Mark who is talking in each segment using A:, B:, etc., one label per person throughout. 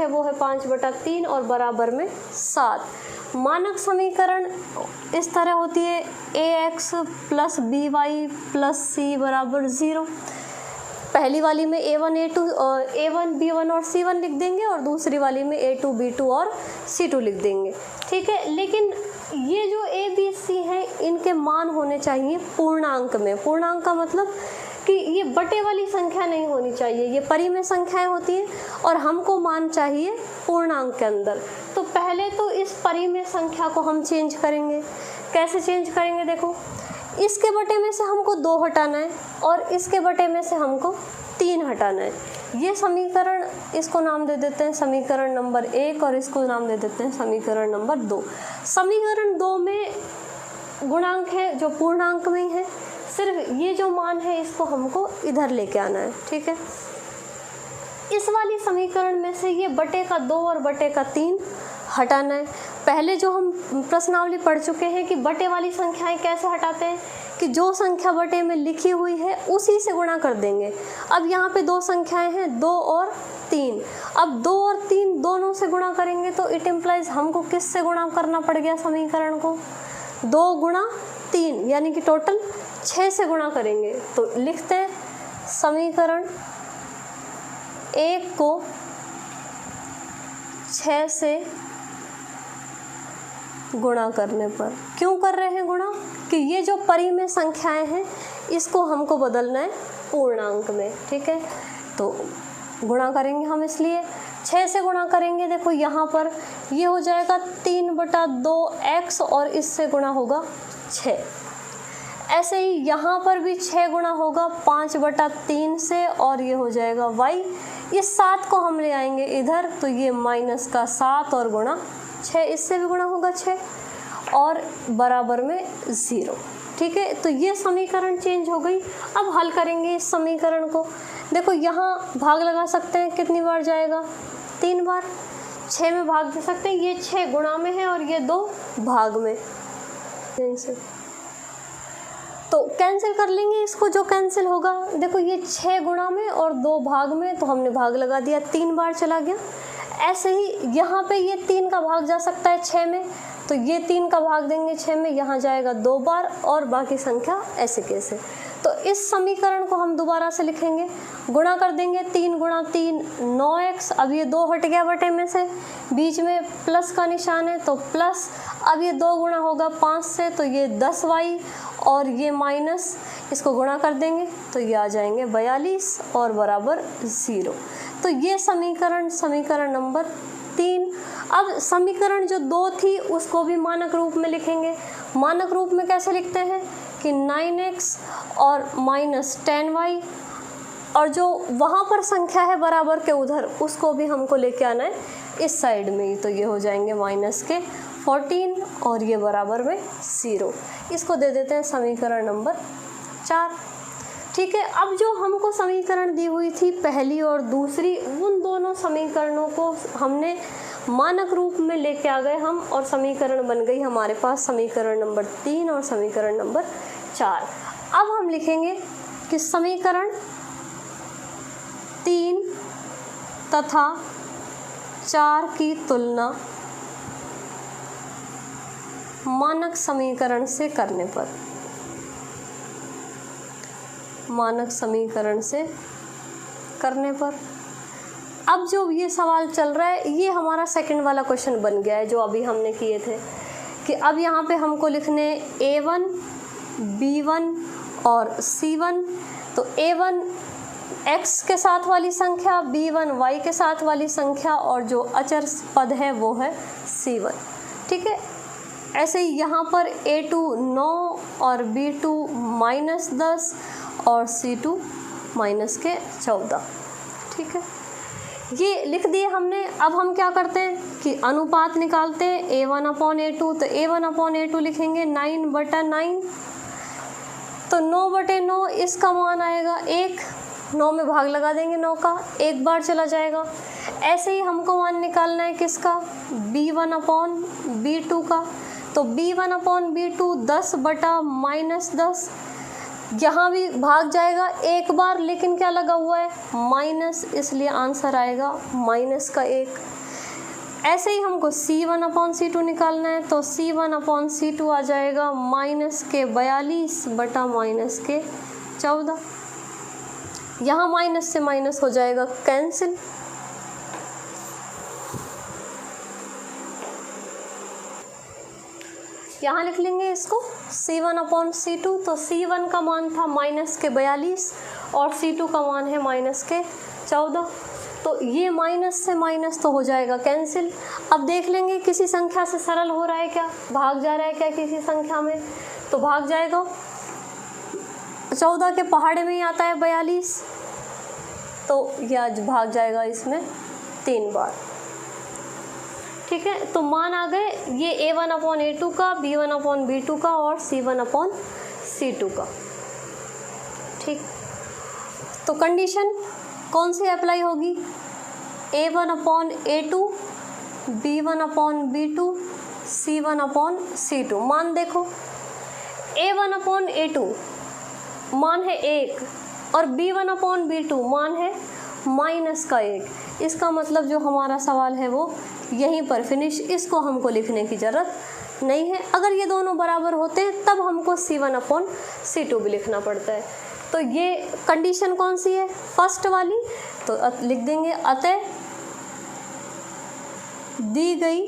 A: है वो है 5/3 और बराबर में 7। मानक समीकरण इस तरह होती है ax + by + c = 0। पहली वाली में a1 b1 और c1 लिख देंगे और दूसरी वाली में a2 b2 और c2 लिख देंगे, ठीक है। लेकिन ये जो a b c है इनके मान होने चाहिए पूर्णांक में। पूर्णांक का मतलब कि ये बटे वाली संख्या नहीं होनी चाहिए, ये परिमेय संख्याएं होती हैं और हमको मान चाहिए पूर्णांक के अंदर। तो पहले तो इस परिमेय संख्या को हम चेंज करेंगे। कैसे चेंज करेंगे? देखो, इसके बटे में से हमको 2 हटाना है और इसके बटे में से हमको 3 हटाना है। ये समीकरण, इसको नाम दे देते हैं समीकरण नंबर 1 और इसको नाम दे देते हैं समीकरण नंबर 2। समीकरण 2 में गुणांक है जो पूर्णांक में ही है, सिर्फ ये जो मान है इसको हमको इधर लेके आना है, ठीक है। इस वाली समीकरण में से ये बटे का 2 और बटे का 3 हटाना है। पहले जो हम प्रश्नावली पढ़ चुके हैं कि बटे वाली संख्याएं कैसे हटाते हैं, कि जो संख्या बटे में लिखी हुई है उसी से गुणा कर देंगे। अब यहाँ पे 2 संख्याएं हैं, 2 और 3। अब 2 और 3 दोनों से गुणा करेंगे तो इट इम्प्लाइज हमको किस से गुणा करना पड़ गया समीकरण को? 2 गुणा 3 यानी कि टोटल 6 से गुणा करेंगे। तो लिखते हैं समीकरण 1 को 6 से गुणा करने पर। क्यों कर रहे हैं गुणा? कि ये जो परिमेय संख्याएं हैं इसको हमको बदलना है पूर्णांक में, ठीक है। तो गुणा करेंगे हम, इसलिए 6 से गुणा करेंगे। देखो यहाँ पर ये हो जाएगा 3/2x और इससे गुणा होगा 6। ऐसे ही यहाँ पर भी 6 गुणा होगा 5/3 से और ये हो जाएगा y। इस 7 को हम ले आएंगे इधर तो ये -7 और गुणा 6, इससे भी गुणा होगा 6 और बराबर में 0, ठीक है। तो ये समीकरण चेंज हो गई। अब हल करेंगे इस समीकरण को। देखो यहाँ भाग लगा सकते हैं, कितनी बार जाएगा? 3 बार। 6 में भाग दे सकते हैं, ये 6 गुणा में है और ये 2 भाग में। तो कैंसिल कर लेंगे इसको, जो कैंसिल होगा। देखो ये 6 गुणा में और 2 भाग में, तो हमने भाग लगा दिया, 3 बार चला गया। ऐसे ही यहाँ पे ये 3 का भाग जा सकता है 6 में, तो ये 3 का भाग देंगे 6 में, यहाँ जाएगा 2 बार और बाकी संख्या ऐसे कैसे। तो इस समीकरण को हम दोबारा से लिखेंगे, गुणा कर देंगे 3 गुणा 3 9x। अब ये 2 हट गया बटे में से, बीच में प्लस का निशान है तो प्लस। अब ये 2 गुणा होगा 5 से तो ये 10y और ये माइनस, इसको गुणा कर देंगे तो ये आ जाएंगे 42 और बराबर 0। तो ये समीकरण नंबर 3। अब समीकरण जो 2 थी उसको भी मानक रूप में लिखेंगे। मानक रूप में कैसे लिखते हैं कि 9x और -10y, और जो वहाँ पर संख्या है बराबर के उधर उसको भी हमको लेके आना है इस साइड में ही, तो ये हो जाएंगे -14 और ये बराबर में 0। इसको दे देते हैं समीकरण नंबर 4, ठीक है। अब जो हमको समीकरण दी हुई थी पहली और दूसरी, उन दोनों समीकरणों को हमने मानक रूप में लेके आ गए हम, और समीकरण बन गई हमारे पास समीकरण नंबर 3 और समीकरण नंबर 4। अब हम लिखेंगे कि समीकरण 3 तथा 4 की तुलना मानक समीकरण से करने पर। मानक समीकरण से करने पर अब जो ये सवाल चल रहा है ये हमारा सेकंड वाला क्वेश्चन बन गया है जो अभी हमने किए थे, कि अब यहाँ पे हमको लिखने a1 b1 और c1। तो a1 x के साथ वाली संख्या, b1 y के साथ वाली संख्या और जो अचर पद है वो है c1, ठीक है। ऐसे ही यहाँ पर a2 9 और b2 -10 और c2 -14, ठीक है। ये लिख दिए हमने। अब हम क्या करते हैं कि अनुपात निकालते हैं a1/a2। तो a1/a2 लिखेंगे 9/9, तो 9/9 इसका मान आएगा 1। 9 में भाग लगा देंगे 9 का, 1 बार चला जाएगा। ऐसे ही हमको मान निकालना है किसका? b1/b2 का। तो b1/b2 10/-10, यहाँ भी भाग जाएगा एक बार, लेकिन क्या लगा हुआ है माइनस, इसलिए आंसर आएगा माइनस का 1। ऐसे ही हमको C1/C2 निकालना है, तो C1/C2 आ जाएगा माइनस के 42 बटा माइनस के 14। यहाँ माइनस से माइनस हो जाएगा कैंसिल। यहाँ लिख लेंगे इसको C1/C2, तो C1 का मान था माइनस के 42 और C2 का मान है माइनस के 14। तो ये माइनस से माइनस तो हो जाएगा कैंसिल। अब देख लेंगे किसी संख्या से सरल हो रहा है क्या, भाग जा रहा है क्या किसी संख्या में, तो भाग जाएगा। 14 के पहाड़े में ही आता है 42, तो यह आज भाग जाएगा इसमें 3 बार। ठीक है, तो मान आ गए ये A1/A2 का, B1/B2 का और C1/C2 का। ठीक, तो कंडीशन कौन सी अप्लाई होगी, A1/A2, B1/B2, C1/C2। मान देखो A1/A2 मान है 1 और B1/B2 मान है माइनस का 1। इसका मतलब जो हमारा सवाल है वो यहीं पर फिनिश, इसको हमको लिखने की ज़रूरत नहीं है। अगर ये दोनों बराबर होते हैं तब हमको C1/C2 भी लिखना पड़ता है। तो ये कंडीशन कौन सी है, फर्स्ट वाली, तो लिख देंगे अतः दी गई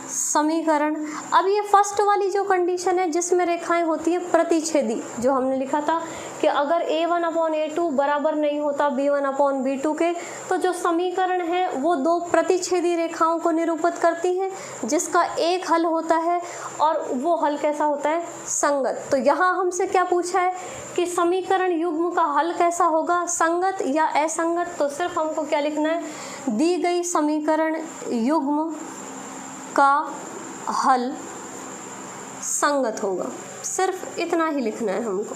A: समीकरण। अब ये फर्स्ट वाली जो कंडीशन है जिसमें रेखाएं होती हैं प्रतिच्छेदी, जो हमने लिखा था कि अगर A1/A2 बराबर नहीं होता B1/B2 के, तो जो समीकरण है वो 2 प्रतिच्छेदी रेखाओं को निरूपित करती हैं, जिसका एक हल होता है और वो हल कैसा होता है, संगत। तो यहाँ हमसे क्या पूछा है कि समीकरण युग्म का हल कैसा होगा, संगत या असंगत। तो सिर्फ हमको क्या लिखना है, दी गई समीकरण युग्म का हल संगत होगा, सिर्फ इतना ही लिखना है हमको।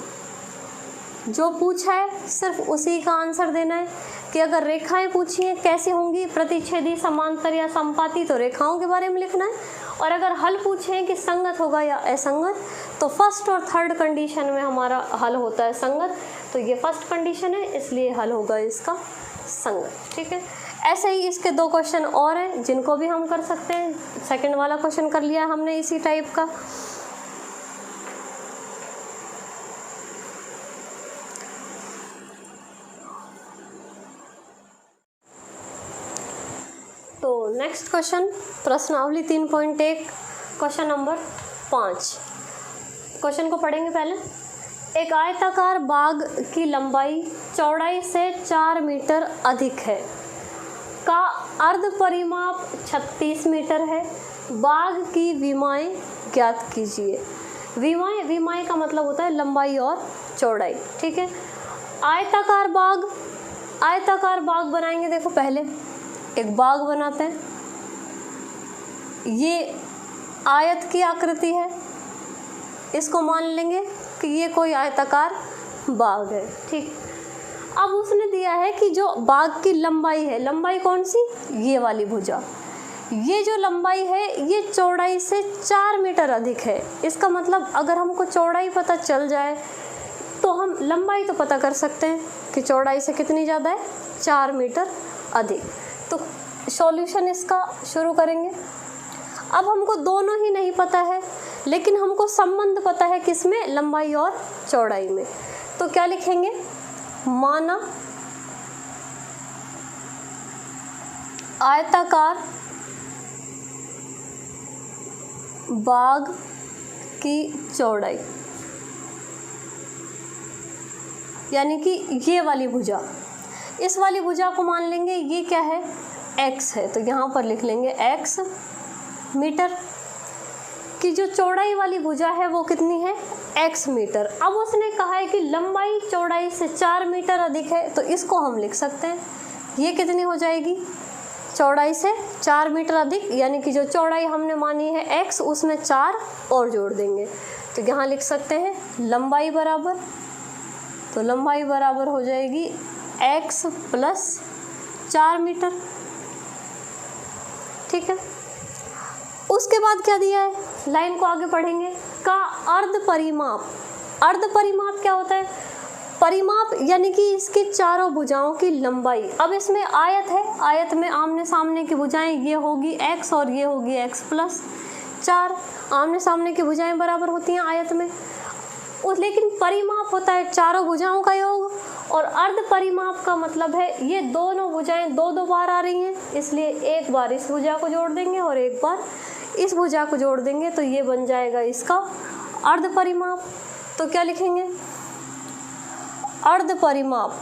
A: जो पूछा है सिर्फ उसी का आंसर देना है कि अगर रेखाएं पूछी हैं कैसी होंगी, प्रतिच्छेदी, समांतर या संपाती, तो रेखाओं के बारे में लिखना है। और अगर हल पूछे हैं कि संगत होगा या असंगत, तो फर्स्ट और थर्ड कंडीशन में हमारा हल होता है संगत। तो ये फर्स्ट कंडीशन है, इसलिए हल होगा इसका संगत। ठीक है, ऐसे ही इसके 2 क्वेश्चन और हैं जिनको भी हम कर सकते हैं। सेकंड वाला क्वेश्चन कर लिया हमने इसी टाइप का। तो नेक्स्ट क्वेश्चन प्रश्नावली 3.1 क्वेश्चन नंबर 5। क्वेश्चन को पढ़ेंगे पहले। एक आयताकार बाग की लंबाई चौड़ाई से 4 मीटर अधिक है, का अर्ध परिमाप 36 मीटर है। बाग की विमाएं ज्ञात कीजिए। विमाएं का मतलब होता है लंबाई और चौड़ाई। ठीक है, आयताकार बाग बनाएंगे। देखो पहले एक बाग बनाते हैं, ये आयत की आकृति है, इसको मान लेंगे कि ये कोई आयताकार बाग है। ठीक, अब उसने दिया है कि जो बाग की लंबाई है, लंबाई कौन सी, ये वाली भुजा, ये जो लंबाई है ये चौड़ाई से 4 मीटर अधिक है। इसका मतलब अगर हमको चौड़ाई पता चल जाए तो हम लंबाई तो पता कर सकते हैं कि चौड़ाई से कितनी ज़्यादा है, 4 मीटर अधिक। तो सॉल्यूशन इसका शुरू करेंगे। अब हमको दोनों ही नहीं पता है, लेकिन हमको संबंध पता है किसमें, लंबाई और चौड़ाई में। तो क्या लिखेंगे, माना आयताकार बाग की चौड़ाई, यानी कि ये वाली भुजा, इस वाली भुजा को मान लेंगे ये क्या है, x है। तो यहाँ पर लिख लेंगे x मीटर की जो चौड़ाई वाली भुजा है वो कितनी है, x मीटर। अब उसने कहा है कि लंबाई चौड़ाई से 4 मीटर अधिक है, तो इसको हम लिख सकते हैं, ये कितनी हो जाएगी, चौड़ाई से 4 मीटर अधिक, यानी कि जो चौड़ाई हमने मानी है x, उसमें 4 और जोड़ देंगे। तो यहाँ लिख सकते हैं लंबाई बराबर, तो लंबाई बराबर हो जाएगी x प्लस 4 मीटर। ठीक है, उसके बाद क्या दिया है, लाइन को आगे पढ़ेंगे, का अर्ध परिमाप अर्ध परिमाप क्या होता है? परिमाप यानी कि इसकी चारों भुजाओं की लंबाई। अब इसमें आयत है, आयत में आमने सामने की भुजाएं ये होगी x और ये होगी x प्लस 4। आमने सामने की भुजाएं बराबर होती हैं आयत में। लेकिन परिमाप होता है चारों भुजाओं का योग, और अर्ध परिमाप का मतलब है ये दोनों भुजाएं दो दो बार आ रही हैं, इसलिए एक बार इस भुजा को जोड़ देंगे और एक बार इस भुजा को जोड़ देंगे, तो ये बन जाएगा इसका अर्ध परिमाप। तो क्या लिखेंगे? अर्ध परिमाप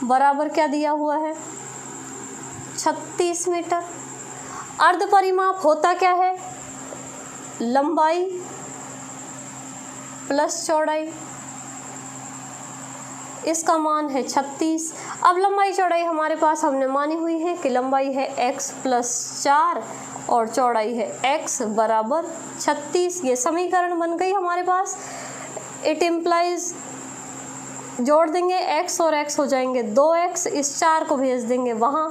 A: बराबर क्या दिया हुआ है? 36 मीटर। अर्ध परिमाप होता क्या है? लंबाई प्लस चौड़ाई। इसका मान है 36। अब लंबाई चौड़ाई हमारे पास हमने मानी हुई है कि लंबाई है x प्लस 4 और चौड़ाई है x बराबर 36। ये समीकरण बन गई हमारे पास। इट इम्प्लाइज, जोड़ देंगे x और x हो जाएंगे 2x, इस 4 को भेज देंगे वहाँ,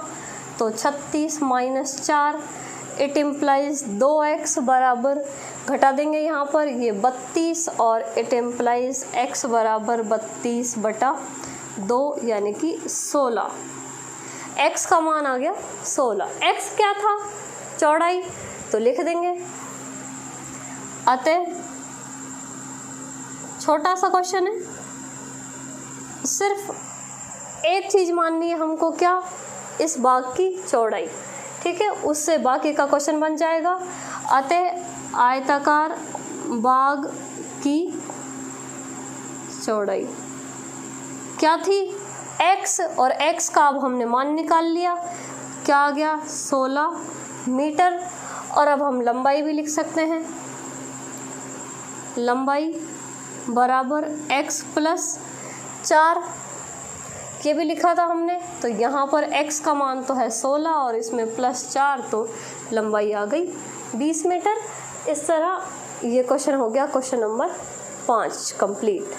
A: तो 36 माइनस 4, इट इम्प्लाइज 2x बराबर, घटा देंगे यहाँ पर ये 32, और इट इम्प्लाइज x बराबर 32/2 यानी कि 16। x का मान आ गया 16। x क्या था? चौड़ाई, तो लिख देंगे। अतः छोटा सा क्वेश्चन है, सिर्फ एक चीज़ माननी है हमको, क्या? इस बाग की चौड़ाई, ठीक है, उससे बाकी का क्वेश्चन बन जाएगा। अतः आयताकार बाग की चौड़ाई क्या थी? x, और x का अब हमने मान निकाल लिया, क्या आ गया? 16 मीटर। और अब हम लंबाई भी लिख सकते हैं, लंबाई बराबर x प्लस 4, ये भी लिखा था हमने। तो यहाँ पर x का मान तो है 16 और इसमें प्लस 4, तो लंबाई आ गई 20 मीटर। इस तरह ये क्वेश्चन हो गया क्वेश्चन नंबर 5 कंप्लीट।